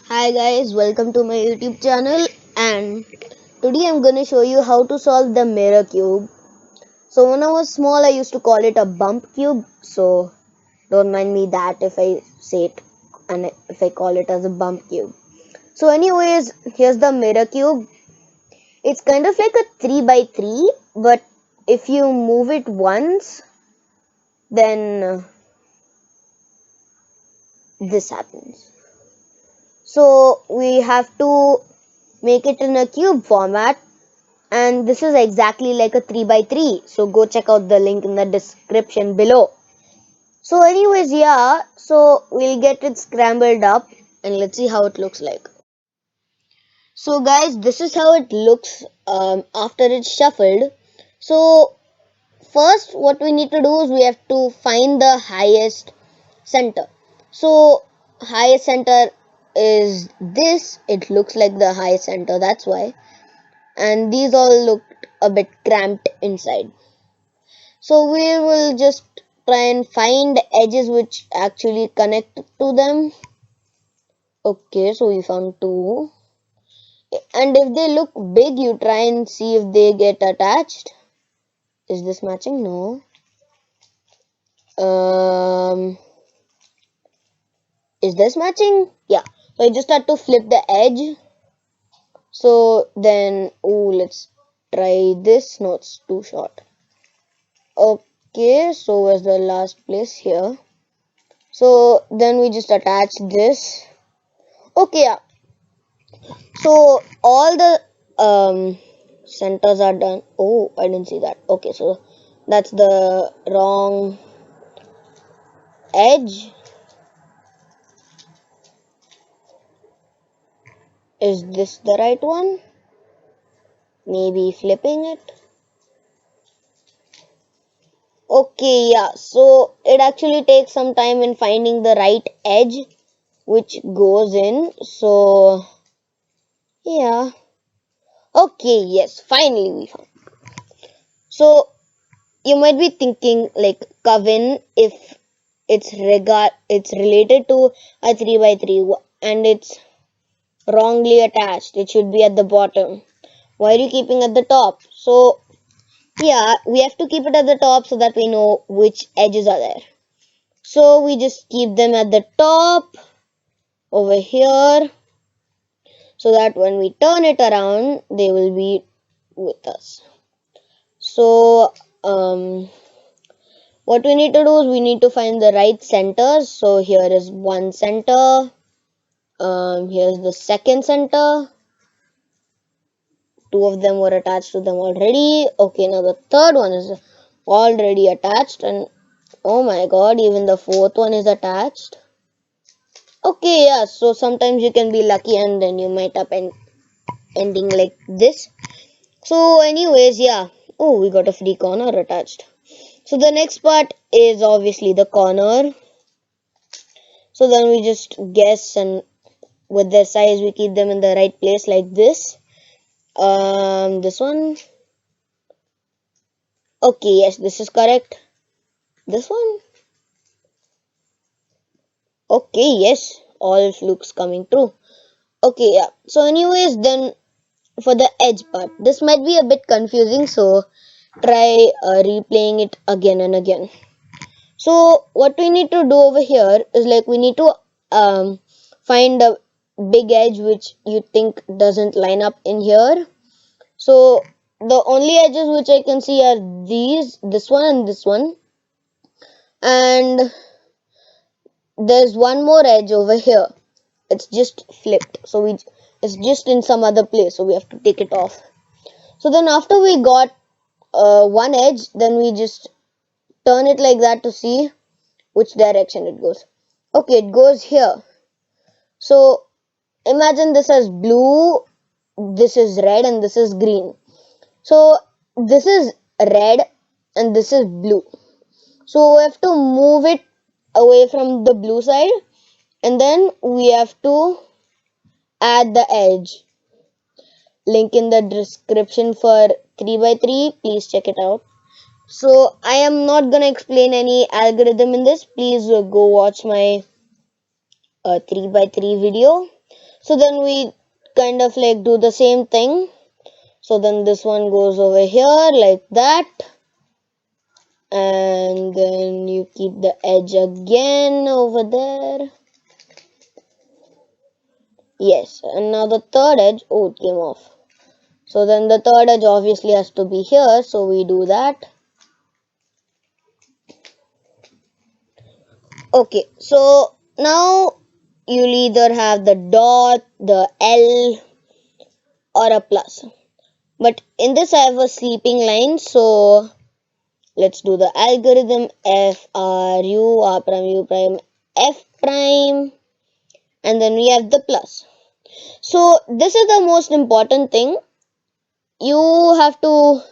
Hi guys, welcome to my YouTube channel, and today I'm gonna show you how to solve the mirror cube. So when I was small I used to call it a bump cube, so don't mind me that if I say it and if I call it as a bump cube. So anyways, here's the mirror cube. It's kind of like a 3 by 3, but if you move it once, then this happens. So we have to make it in a cube format, and this is exactly like a 3 by 3, so go check out the link in the description below. So anyways, yeah, so we'll get it scrambled up and let's see how it looks like. So guys, this is how it looks after it's shuffled. So first what we need to do is we have to find the highest center. So highest center is this. It looks like the highest center, that's why. And these all look a bit cramped inside. So we will just try and find edges which actually connect to them. Okay, so we found two. And if they look big, you try and see if they get attached. Is this matching? No. Um, is this matching? Yeah. So I just had to flip the edge. So then, oh, let's try this. No, it's too short. Okay, so where's the last place here? So then we just attach this. Okay, yeah. So all the centers are done. Oh, I didn't see that. Okay, so that's the wrong edge. Is this the right one? Maybe flipping it. Okay, yeah. So it actually takes some time in finding the right edge which goes in. So yeah. Okay, yes. Finally we found. So you might be thinking like, Kevin, if it's related to a 3 by 3 and it's wrongly attached, it should be at the bottom. Why are you keeping at the top? So yeah, we have to keep it at the top so that we know which edges are there. So we just keep them at the top over here, so that when we turn it around they will be with us. So what we need to do is we need to find the right centers. So here is one center. Here's the second center. Two of them were attached to them already. Okay, now the third one is already attached, and oh my god, even the fourth one is attached. Okay, yeah, so sometimes you can be lucky and then you might up and ending like this. So anyways, yeah. Oh, we got a free corner attached. So the next part is obviously the corner. So then we just guess, and with their size we keep them in the right place like this. This one. Okay, yes, this is correct. This one. Okay, yes, all looks coming true. Okay, yeah. So anyways, then for the edge part, this might be a bit confusing, so try replaying it again and again. So what we need to do over here is like we need to find a big edge which you think doesn't line up in here. So the only edges which I can see are this one and this one, and there's one more edge over here. It's just flipped, so it's just in some other place, so we have to take it off. So then after we got one edge, then we just turn it like that to see which direction it goes. Okay, it goes here. So imagine this as blue, this is red, and this is green. So this is red and this is blue. So we have to move it away from the blue side, and then we have to add the edge. Link in the description for 3 by 3. Please check it out. So I am not gonna explain any algorithm in this. Please go watch my 3 by 3 video. So then we kind of like do the same thing. So then this one goes over here like that, and then you keep the edge again over there. Yes, and now the third edge, oh, it came off. So then the third edge obviously has to be here, so we do that. Okay, so now you'll either have the dot, the L, or a plus. But in this I have a sleeping line, so let's do the algorithm F R U R prime U prime F prime, and then we have the plus. So this is the most important thing. You have to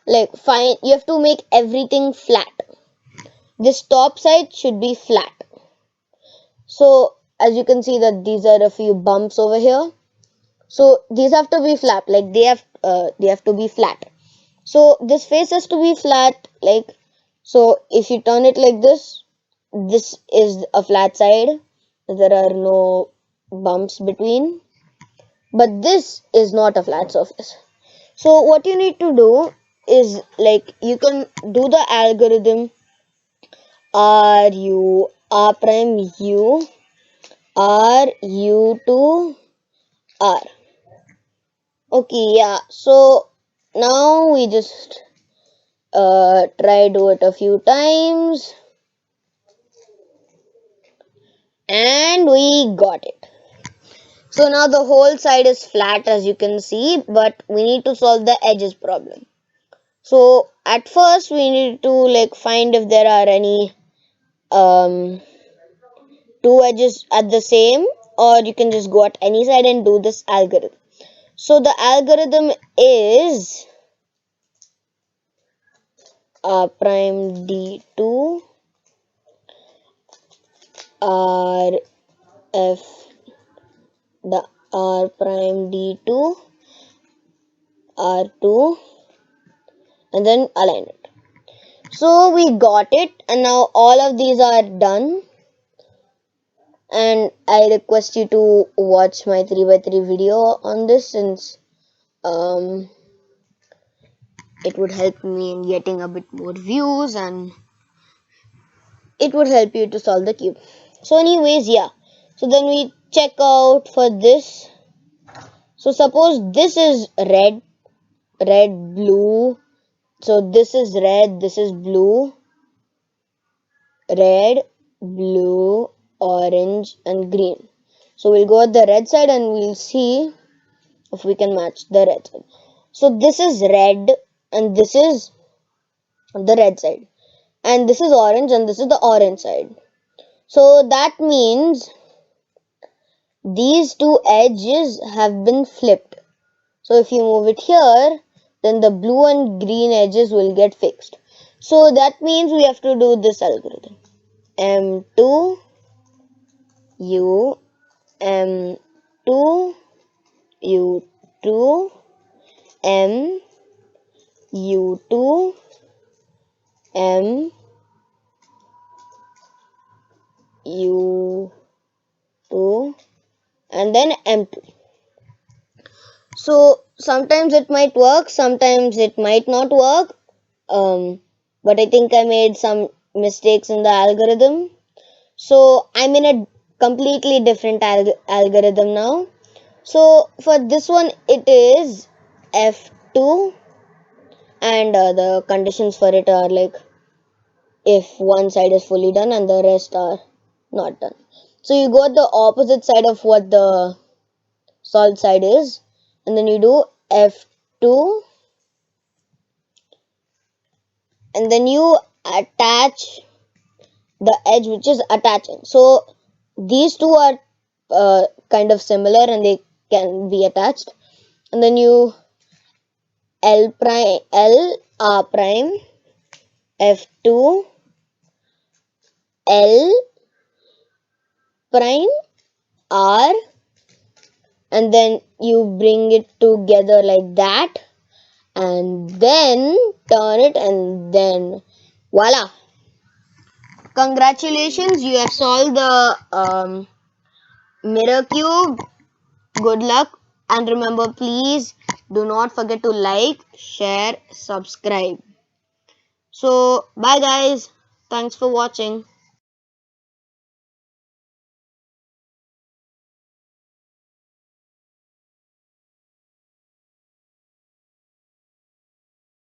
you have to make everything flat. This top side should be flat. So as you can see that these are a few bumps over here. So these have to be flat, like they have to be flat. So this face has to be flat, like, so if you turn it like this is a flat side. There are no bumps between. But this is not a flat surface. So what you need to do is like you can do the algorithm R U R prime U R U to R. Okay, yeah. So now we just try do it a few times, and we got it. So now the whole side is flat as you can see, but we need to solve the edges problem. So at first we need to like find if there are any two edges at the same, or you can just go at any side and do this algorithm. So the algorithm is R prime D2 R F, the R prime D2 R2, and then align it. So we got it, and now all of these are done. And I request you to watch my 3x3 video on this, since it would help me in getting a bit more views, and it would help you to solve the cube. So anyways, yeah. So then we check out for this. So suppose this is red, blue. So this is red, this is blue, red, blue, orange, and green. So we'll go at the red side and we'll see if we can match the red side. So this is red and this is the red side. And this is orange and this is the orange side. So that means these two edges have been flipped. So if you move it here, then the blue and green edges will get fixed. So that means we have to do this algorithm. M2 U M2 U2 M U2 M U2 and then M2. So sometimes it might work, sometimes it might not work. But I think I made some mistakes in the algorithm. So I'm in a completely different algorithm now. So for this one, it is F2, and the conditions for it are like if one side is fully done and the rest are not done. So you go at the opposite side of what the solved side is, and then you do F2, and then you attach the edge which is attaching. So these two are kind of similar and they can be attached. And then you L prime L R prime F2 L prime R, and then you bring it together like that, and then turn it, and then voila, congratulations, you have solved the mirror cube Good luck, and remember, please do not forget to like, share, subscribe. So, bye guys. Thanks for watching.